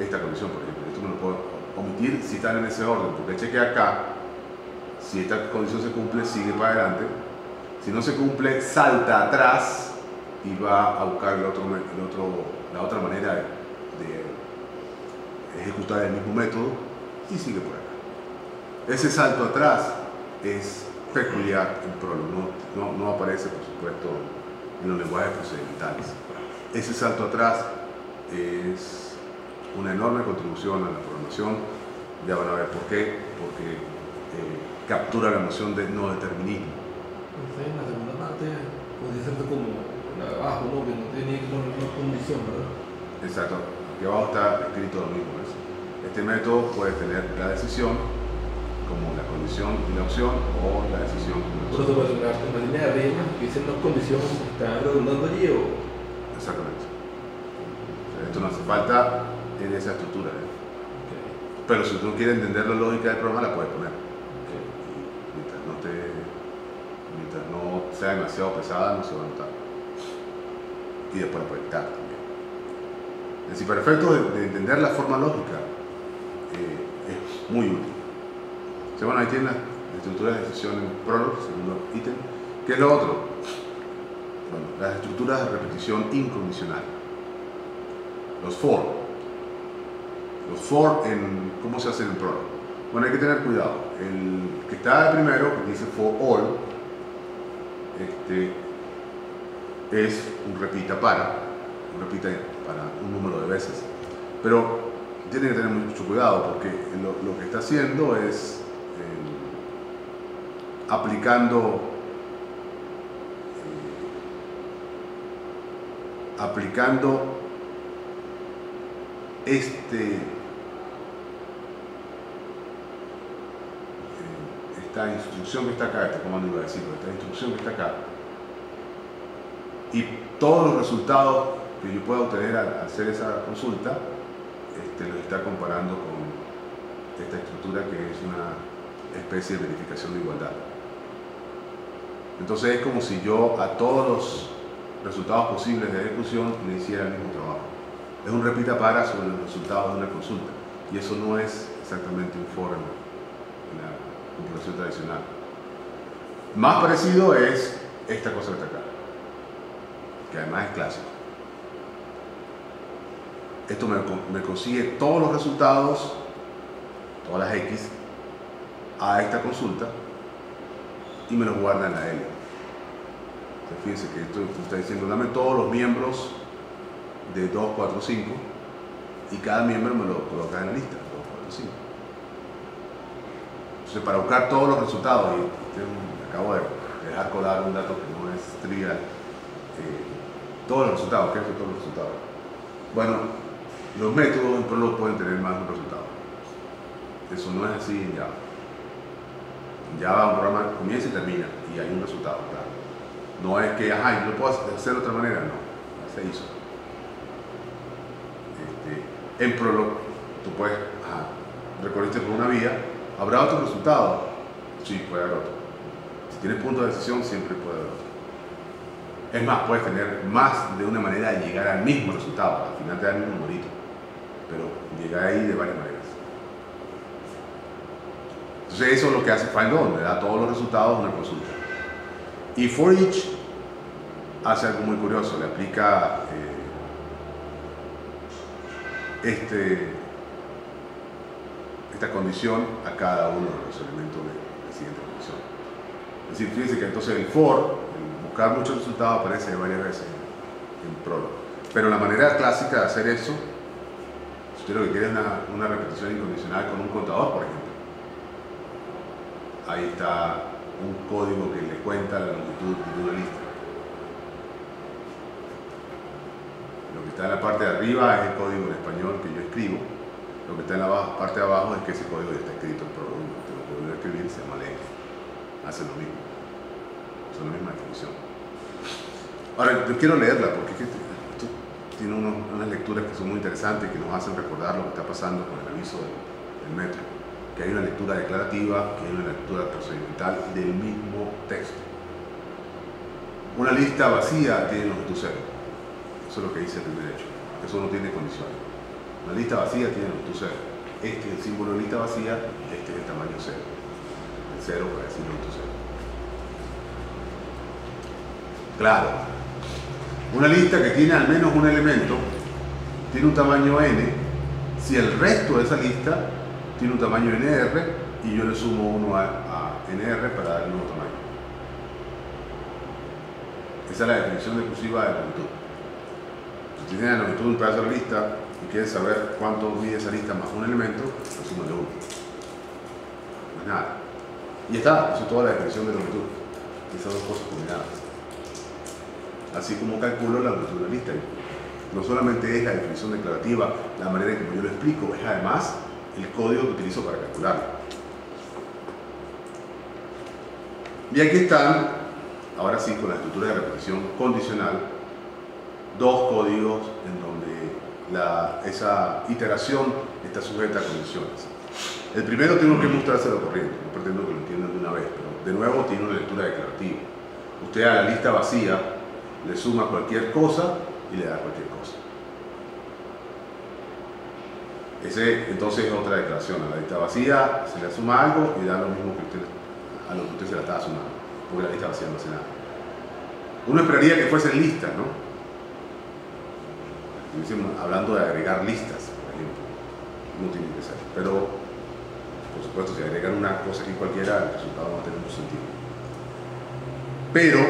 esta condición, por ejemplo. Esto me lo puedo omitir si están en ese orden, porque cheque acá, si esta condición se cumple, sigue para adelante. Si no se cumple, salta atrás y va a buscar la otra manera de ejecutar el mismo método y sigue por acá. Ese salto atrás es peculiar en Prolog, no aparece, por supuesto, en los lenguajes procedimentales. Ese salto atrás es una enorme contribución a la programación. Ya van a ver por qué, porque captura la noción de no determinismo. Entonces, en la segunda parte podría ser como la de abajo, ¿no? Que no tiene que poner una condición, ¿verdad? Exacto, aquí abajo está escrito lo mismo. Este método puede tener la decisión como la condición y la opción, o la decisión como la opción. Por eso, en la línea de arriba, que dicen las condiciones, ¿está redundando allí o...? Exactamente. O sea, esto no hace falta en esa estructura. Okay. Pero si tú quieres entender la lógica del programa, la puedes poner. Okay. Mientras no sea demasiado pesada, no se va a notar. Y después la puedes quitar también. Es decir, para efectos de entender la forma lógica, es muy útil. O sea, bueno, ahí tienen la estructura de decisión en Prolog, segundo ítem. ¿Qué es lo otro? Bueno, las estructuras de repetición incondicional. Los for. Los for, ¿cómo se hacen en Prolog? Bueno, hay que tener cuidado. El que está primero, que dice for all, es un repita para un número de veces. Pero tiene que tener mucho cuidado porque lo que está haciendo es aplicando esta instrucción que está acá, este comando iba a decir, esta instrucción que está acá, y todos los resultados que yo pueda obtener al hacer esa consulta, los está comparando con esta estructura que es una especie de verificación de igualdad. Entonces es como si yo a todos los resultados posibles de ejecución le hiciera el mismo trabajo. Es un repita para sobre los resultados de una consulta, y eso no es exactamente un for en la computación tradicional. Más parecido es esta cosa que está acá, que además es clásico. Esto me consigue todos los resultados, todas las X, a esta consulta y me los guarda en la L. Entonces, fíjense que esto está diciendo, dame todos los miembros de 2, 4, 5 y cada miembro me lo coloca en la lista, 2, 4, 5. Entonces, para buscar todos los resultados, y acabo de dejar colar un dato que no es trivial, todos los resultados, ¿qué es todos los resultados? Bueno, los métodos en Prolog pueden tener más de un resultado. Eso no es así en Java. En Java un programa comienza y termina y hay un resultado, claro. No es que, ajá, yo lo puedo hacer de otra manera, no. Se hizo. En Prolog, tú puedes, recorriste por una vía, ¿habrá otro resultado? Sí, puede haber otro. Si tienes punto de decisión, siempre puede haber otro. Es más, puedes tener más de una manera de llegar al mismo resultado. Al final te dan un numerito, pero llega ahí de varias maneras. Entonces eso es lo que hace find_all, le da todos los resultados de una consulta. Y for each hace algo muy curioso, le aplica esta condición a cada uno de los elementos de la siguiente condición. Es decir, fíjense que entonces el for, el buscar muchos resultados, aparece varias veces en Prolog. Pero la manera clásica de hacer eso, si usted lo que quiere es una repetición incondicional con un contador, por ejemplo, ahí está un código que le cuenta la longitud de una lista. Lo que está en la parte de arriba es el código en español que yo escribo. Lo que está en la parte de abajo es que ese código ya está escrito en Prolog. Lo que voy a escribir se llama length. Hace lo mismo. Son la misma definición. Ahora, yo quiero leerla porque esto tiene unas lecturas que son muy interesantes y que nos hacen recordar lo que está pasando con el aviso del metro. Que hay una lectura declarativa, que hay una lectura procedimental del mismo texto. Una lista vacía tiene longitud cero. Eso es lo que dice el primer hecho. Eso no tiene condiciones. Una lista vacía tiene longitud cero. Este es el símbolo de lista vacía, este es el tamaño cero. El cero para decir longitud cero. Claro. Una lista que tiene al menos un elemento tiene un tamaño n si el resto de esa lista tiene un tamaño nr y yo le sumo 1 a nr para darle un nuevo tamaño. Esa es la definición recursiva de longitud. Si tiene la longitud de un pedazo de la lista y quieres saber cuánto mide esa lista más un elemento, lo sumo de 1. No es nada. Y está, eso es toda la definición de longitud. Esas dos cosas combinadas. Así como calculo la longitud de la lista. No solamente es la definición declarativa, la manera en que yo lo explico, es además el código que utilizo para calcularlo. Y aquí están, ahora sí, con la estructura de repetición condicional, dos códigos en donde esa iteración está sujeta a condiciones. El primero tengo que mostrárselo corriendo, no pretendo que lo entiendan de una vez, pero de nuevo tiene una lectura declarativa. Usted a la lista vacía le suma cualquier cosa y le da cualquier cosa. Entonces es otra declaración. A la lista vacía se le suma algo y da lo mismo a lo que usted se la estaba sumando, porque la lista vacía no hace nada. Uno esperaría que fuesen listas, ¿no? Hablando de agregar listas, por ejemplo, no tiene que ser. Pero, por supuesto, si agregan una cosa aquí cualquiera, el resultado no va a tener mucho sentido. Pero,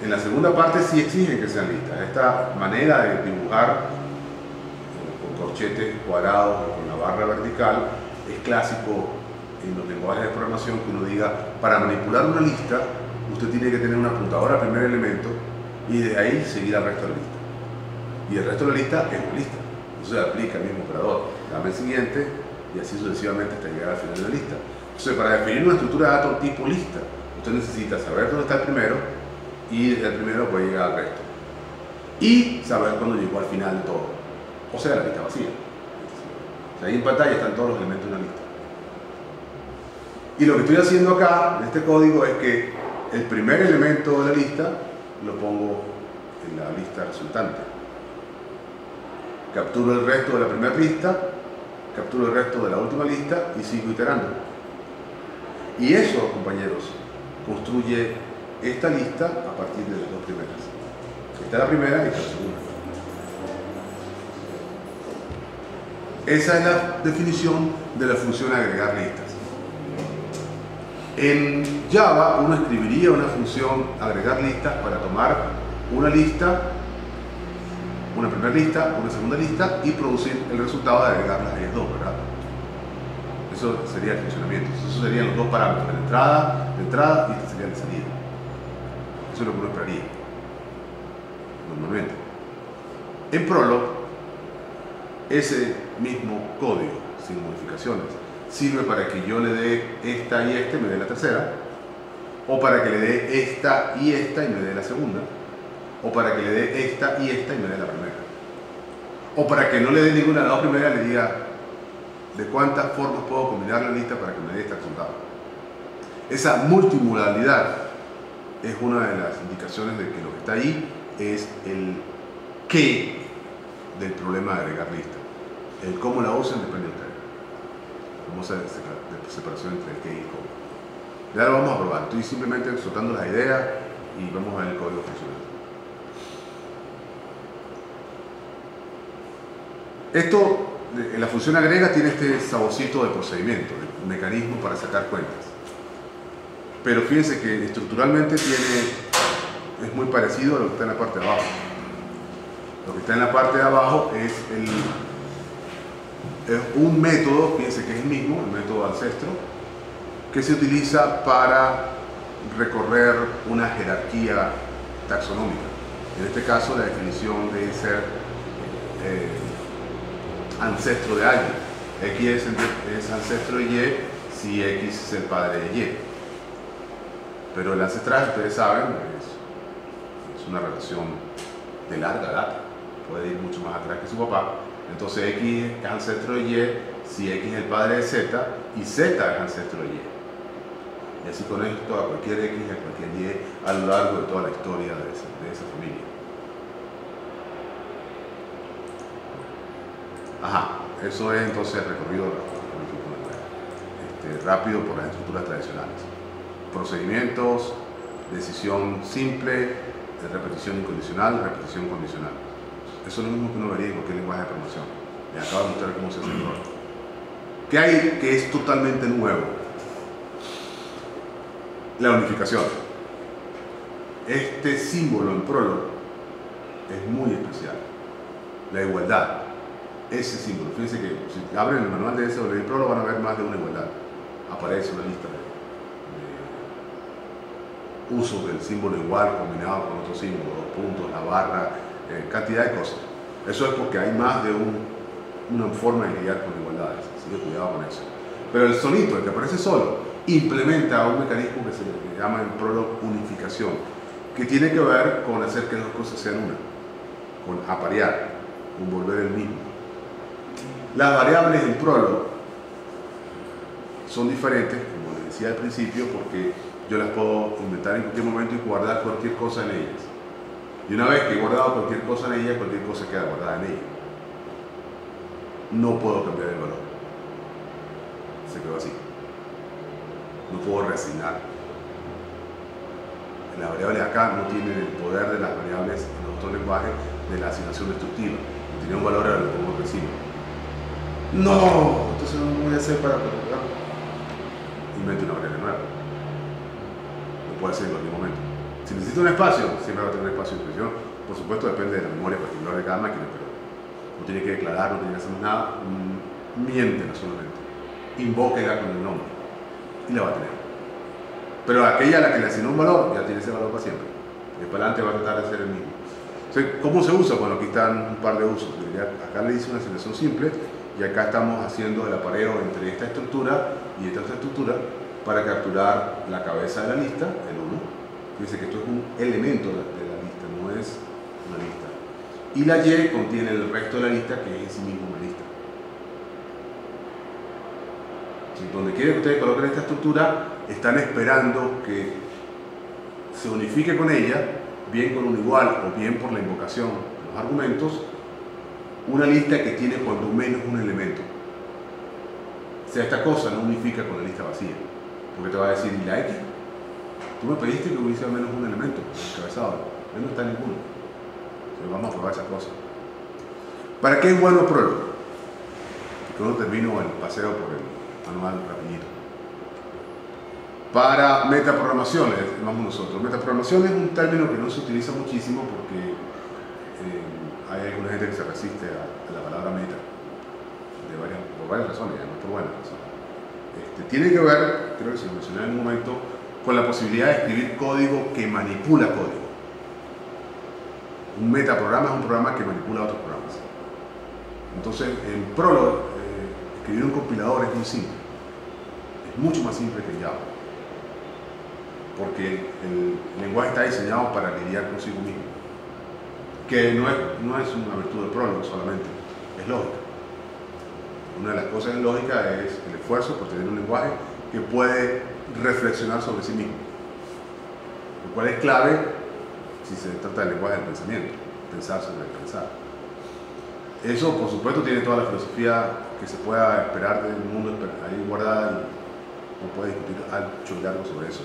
en la segunda parte sí exigen que sean listas. Esta manera de dibujar con corchetes cuadrados o con la barra vertical es clásico en los lenguajes de programación, que uno diga, para manipular una lista, usted tiene que tener una apuntadora al primer elemento y de ahí seguir al resto de la lista. Y el resto de la lista es una lista. Entonces aplica el mismo operador. Dame el siguiente y así sucesivamente hasta llegar al final de la lista. Entonces, para definir una estructura de datos tipo lista, usted necesita saber dónde está el primero y desde el primero puede llegar al resto. Y saber cuándo llegó al final de todo. O sea, la lista vacía. O sea, ahí en pantalla están todos los elementos de una lista. Y lo que estoy haciendo acá, en este código, es que el primer elemento de la lista lo pongo en la lista resultante. Capturo el resto de la primera lista, capturo el resto de la última lista y sigo iterando. Y eso, compañeros, construye esta lista a partir de las dos primeras. Esta es la primera y esta es la segunda. Esa es la definición de la función agregar listas. En Java uno escribiría una función agregar listas para tomar una lista, una primera lista, una segunda lista y producir el resultado de agregarlas a ellas dos, ¿verdad? Eso sería el funcionamiento. Esos serían los dos parámetros, de entrada y este sería el de salida. Eso es lo que uno esperaría normalmente. En Prolog, ese mismo código, sin modificaciones, sirve para que yo le dé esta y esta y me dé la tercera, o para que le dé esta y me dé la segunda, o para que le dé esta y me dé la primera, o para que no le dé ninguna de las dos primeras, le diga de cuántas formas puedo combinar la lista para que me dé este resultado. Esa multimodalidad es una de las indicaciones de que lo que está ahí es el qué del problema de agregar lista. El cómo la usan depende de ustedes. Vamos a hacer la separación entre el qué y el cómo. Ya lo vamos a probar. Estoy simplemente soltando las ideas y vamos a ver el código funcionando. Esto, la función agrega, tiene este saborcito de procedimiento, de mecanismo para sacar cuentas. Pero fíjense que estructuralmente es muy parecido a lo que está en la parte de abajo. Lo que está en la parte de abajo es un método, fíjense que es el mismo, el método ancestro, que se utiliza para recorrer una jerarquía taxonómica. En este caso, la definición de ser ancestro de alguien. X es ancestro de Y si X es el padre de Y. Pero el ancestral, ustedes saben, es una relación de larga data. Puede ir mucho más atrás que su papá. Entonces X es ancestro de Y si X es el padre de Z y Z es ancestro de Y. Y así con esto a cualquier X y a cualquier Y a lo largo de toda la historia de esa familia. Ajá, eso es entonces el recorrido rápido por las estructuras tradicionales. Procedimientos, decisión simple, repetición incondicional, repetición condicional. Eso es lo mismo que uno vería en cualquier lenguaje de programación. Les acabo de mostrar cómo se hace el rol. ¿Qué hay que es totalmente nuevo? La unificación. Este símbolo en Prolog es muy especial. La igualdad. Ese símbolo. Fíjense que si abren el manual de SWI Prolog van a ver más de una igualdad. Aparece una lista de usos del símbolo igual combinado con otros símbolos, puntos, la barra, cantidad de cosas. Eso es porque hay más de una forma de lidiar con igualdades, así que cuidado con eso. Pero el solito, el que aparece solo, implementa un mecanismo que se llama en Prolog unificación, que tiene que ver con hacer que las dos cosas sean una, con aparear, con volver el mismo. Las variables en Prolog son diferentes, como les decía al principio, porque yo las puedo inventar en cualquier momento y guardar cualquier cosa en ellas. Y una vez que he guardado cualquier cosa en ella, cualquier cosa queda guardada en ella. no puedo cambiar el valor. Se quedó así. No puedo reasignar. Las variables acá no tienen el poder de las variables en los otros lenguajes de la asignación destructiva. Tiene un valor a lo que como recibo. No, entonces no voy a hacer para probar. Invento una variable nueva. Lo puedo hacer en cualquier momento. Si necesito un espacio, siempre va a tener un espacio de expresión. Por supuesto, depende de la memoria particular de cada máquina, pero no tiene que declarar, no tiene que hacer nada. Miéntela solamente. Invóquela con el nombre. Y la va a tener. Pero aquella a la que le asignó un valor, ya tiene ese valor para siempre. De para adelante va a tratar de ser el mismo. Entonces, ¿cómo se usa? Bueno, aquí están un par de usos. Acá le hice una selección simple y acá estamos haciendo el apareo entre esta estructura y esta otra estructura para capturar la cabeza de la lista, el 1. Fíjense que esto es un elemento de la lista, no es una lista. Y la Y contiene el resto de la lista, que es en sí mismo una lista. Donde quieren que ustedes coloquen esta estructura, están esperando que se unifique con ella, bien con un igual o bien por la invocación de los argumentos, una lista que tiene cuando menos un elemento. O sea, esta cosa no unifica con la lista vacía, porque te va a decir, ¿y la X? Tú me pediste que hubiese al menos un elemento encabezado, no está ninguno. Entonces vamos a probar esa cosa. ¿Para qué es bueno Prolog? Que uno termino el paseo por el manual rapidito. Para metaprogramaciones, vamos nosotros. Metaprogramación es un término que no se utiliza muchísimo porque hay alguna gente que se resiste a la palabra meta por varias razones, además por buenas razones. Tiene que ver, creo que se lo mencioné en un momento, con la posibilidad de escribir código que manipula código. Un metaprograma es un programa que manipula otros programas. Entonces, en Prolog, escribir un compilador es muy simple. Es mucho más simple que en Java. Porque el lenguaje está diseñado para lidiar consigo mismo. Que no es una virtud de Prolog solamente, es lógica. Una de las cosas en lógica es el esfuerzo por tener un lenguaje que puede reflexionar sobre sí mismo. Lo cual es clave si se trata del lenguaje del pensamiento, pensar sobre el pensar. Eso, por supuesto, tiene toda la filosofía que se pueda esperar del mundo ahí guardada y no puede discutir mucho largo sobre eso.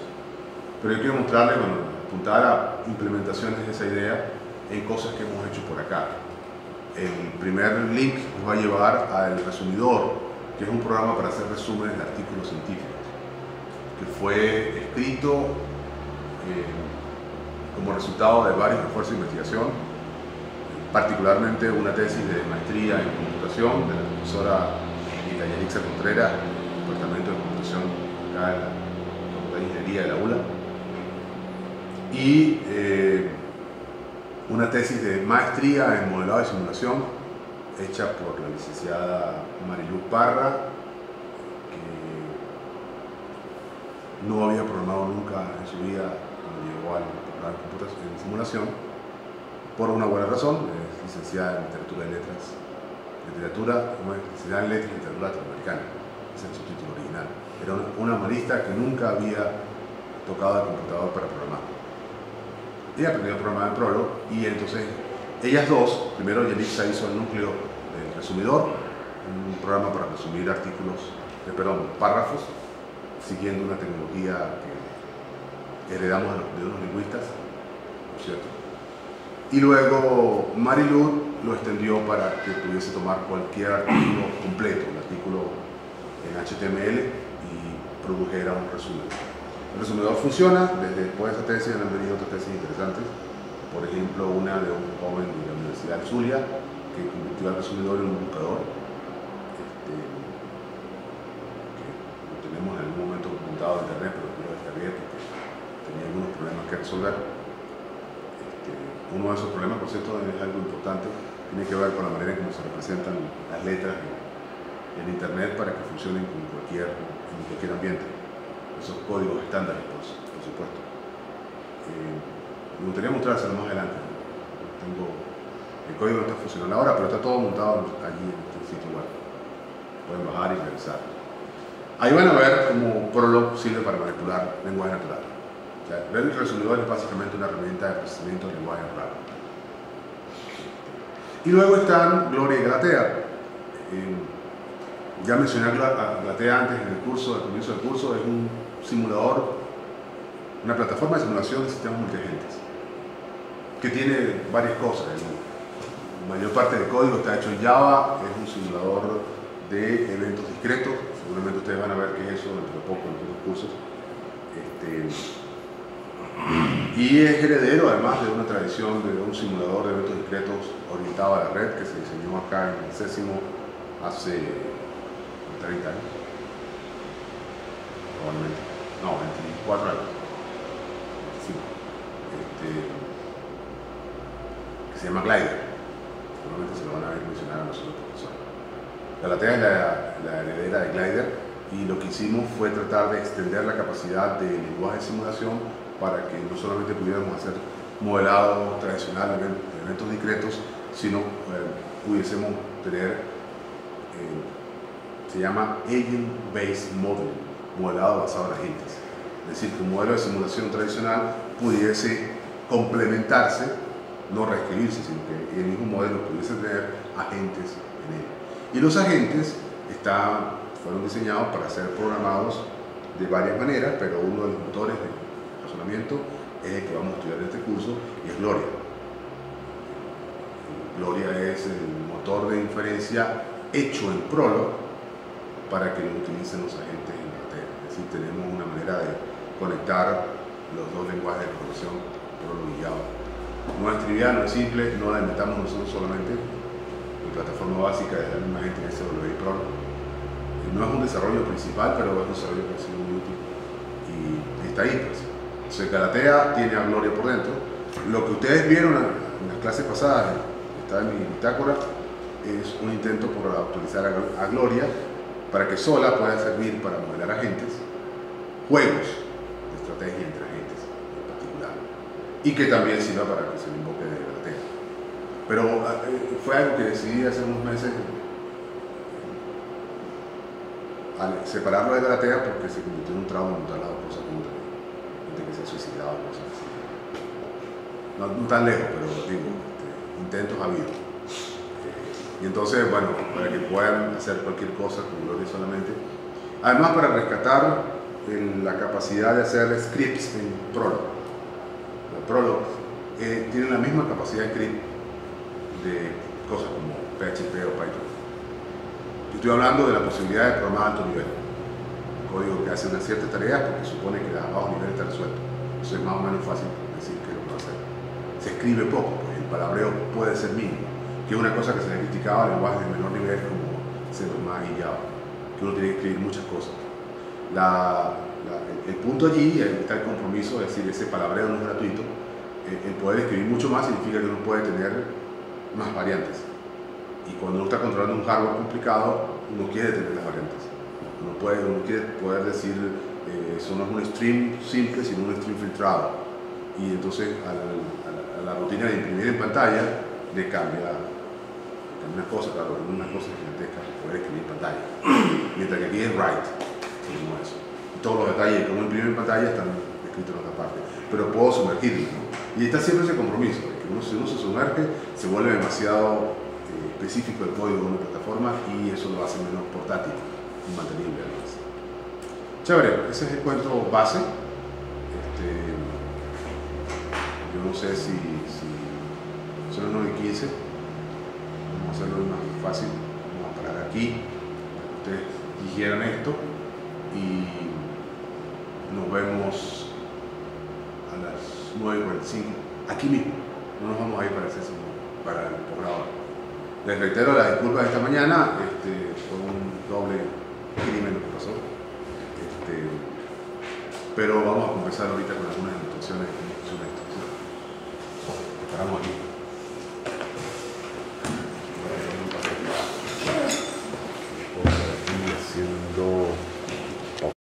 Pero yo quiero mostrarles, apuntar a implementaciones de esa idea en cosas que hemos hecho por acá. El primer link nos va a llevar al Resumidor, que es un programa para hacer resúmenes de artículos científicos, que fue escrito como resultado de varios esfuerzos de investigación, particularmente una tesis de maestría en computación de la profesora Yelixa Contreras, del Departamento de Computación acá en la Facultad de Ingeniería de la ULA, y una tesis de maestría en modelado y simulación hecha por la licenciada Mariluz Parra, que no había programado nunca en su vida cuando llegó al programa de computación en simulación, por una buena razón. Es licenciada en literatura y letras, licenciada en letras y literatura latinoamericana, ese es su título original. Era una humanista que nunca había tocado el computador para programar. Ella aprendió a programar en Prolog y entonces ellas dos, primero Yelixa hizo el núcleo del Resumidor, un programa para resumir párrafos, siguiendo una tecnología que heredamos de unos lingüistas, por cierto. Y luego Mariluz lo extendió para que pudiese tomar cualquier artículo completo, un artículo en HTML, y produjera un resumen. El resumidor funciona, después de esa tesis han venido otras tesis interesantes, por ejemplo una de un joven de la Universidad de Zulia que convirtió al resumidor en un buscador, que lo tenemos en algún momento montado en internet, pero yo lo descargué porque tenía algunos problemas que resolver. Uno de esos problemas, por cierto, es algo importante, tiene que ver con la manera en cómo se representan las letras en internet para que funcionen en cualquier ambiente. Esos códigos estándares, por supuesto. Me gustaría mostrárselo más adelante. El código no está funcionando ahora, pero está todo montado allí en este sitio web. Pueden bajar y revisar. Ahí van a ver cómo Prolog sirve para manipular lenguaje natural. O sea, ver el resumidor es básicamente una herramienta de procesamiento del lenguaje natural. Y luego están Gloria y Galatea. Ya mencioné a Glatea antes en el curso, al comienzo del curso, es un simulador, una plataforma de simulación de sistemas multiagentes que tiene varias cosas. La mayor parte del código está hecho en Java, es un simulador de eventos discretos. Seguramente ustedes van a ver qué es eso dentro de poco en otros cursos. Y es heredero además de una tradición de un simulador de eventos discretos orientado a la red que se diseñó acá en el CESIMO hace 30 años, probablemente, no, 24 años, 25, que se llama Glider. Seguramente se lo van a ver mencionar a nosotros profesores. Galatea es la heredera de Glider, y lo que hicimos fue tratar de extender la capacidad del lenguaje de simulación para que no solamente pudiéramos hacer modelado tradicional de eventos discretos, sino pudiésemos tener, se llama Agent-Based Model, modelado basado en agentes. Es decir, que un modelo de simulación tradicional pudiese complementarse, no reescribirse, sino que el mismo modelo pudiese tener agentes en él. Y los agentes fueron diseñados para ser programados de varias maneras, pero uno de los motores de razonamiento es el que vamos a estudiar en este curso, y es Gloria. Gloria es el motor de inferencia hecho en Prolog para que lo utilicen los agentes en Glatea. Es decir, tenemos una manera de conectar los dos lenguajes de programación, Prolog y Java. No es trivial, no es simple, no la inventamos nosotros solamente. La plataforma básica es la misma gente que se volvió Prolog. No es un desarrollo principal, pero es un desarrollo que ha sido muy útil y está ahí. Pues. Entonces, Galatea tiene a Gloria por dentro. Lo que ustedes vieron en las clases pasadas, está en mi bitácora, es un intento por actualizar a Gloria para que sola pueda servir para modelar agentes, juegos de estrategia entre agentes en particular, y que también sirva para que se le invoque de Galatea. Pero fue algo que decidí hace unos meses, al separarlo de Galatea, porque se convirtió en un trauma en tal lado, cosas como gente que se ha suicidado, cosas así. No tan lejos, pero digo, intentos ha habido. Y entonces, bueno, para que puedan hacer cualquier cosa con Gloria solamente. Además, para rescatar la capacidad de hacer scripts en Prolog. Prolog tiene la misma capacidad de script de cosas como PHP o Python. Estoy hablando de la posibilidad de programar a alto nivel. Un código que hace unas ciertas tareas porque supone que a bajo nivel está resuelto. Eso es más o menos fácil decir que lo puede hacer. Se escribe poco, pues el palabreo puede ser mínimo, que es una cosa que se le criticaba a lenguajes de menor nivel como C++ y Java, que uno tiene que escribir muchas cosas. El punto allí, ahí está el compromiso, es decir, ese palabreo no es gratuito. El poder escribir mucho más significa que uno puede tener más variantes. Y cuando uno está controlando un hardware complicado, uno quiere tener las variantes. Uno quiere poder decir, eso no es un stream simple, sino un stream filtrado. Y entonces a la rutina de imprimir en pantalla le cambia unas cosas, claro, unas cosas gigantescas que poder escribir en pantalla. Mientras que aquí es write, como eso. Y todos los detalles de cómo imprimir en pantalla están escritos en otra parte. Pero puedo sumergirme, ¿no? Y está siempre ese compromiso, de que si uno se sumerge, se vuelve demasiado específico el código de una plataforma y eso lo hace menos portátil y mantenible además. Chévere, ese es el cuento base. Yo no sé si son las 9:15, vamos a hacerlo más fácil, vamos a parar aquí, ustedes digieran esto y nos vemos a las 9:45, aquí mismo, no nos vamos a ir para el sexo, para el posgrado. Les reitero las disculpas de esta mañana, fue un doble crimen lo que pasó, pero vamos a conversar ahorita con algunas instrucciones sobre esto. Paramos aquí.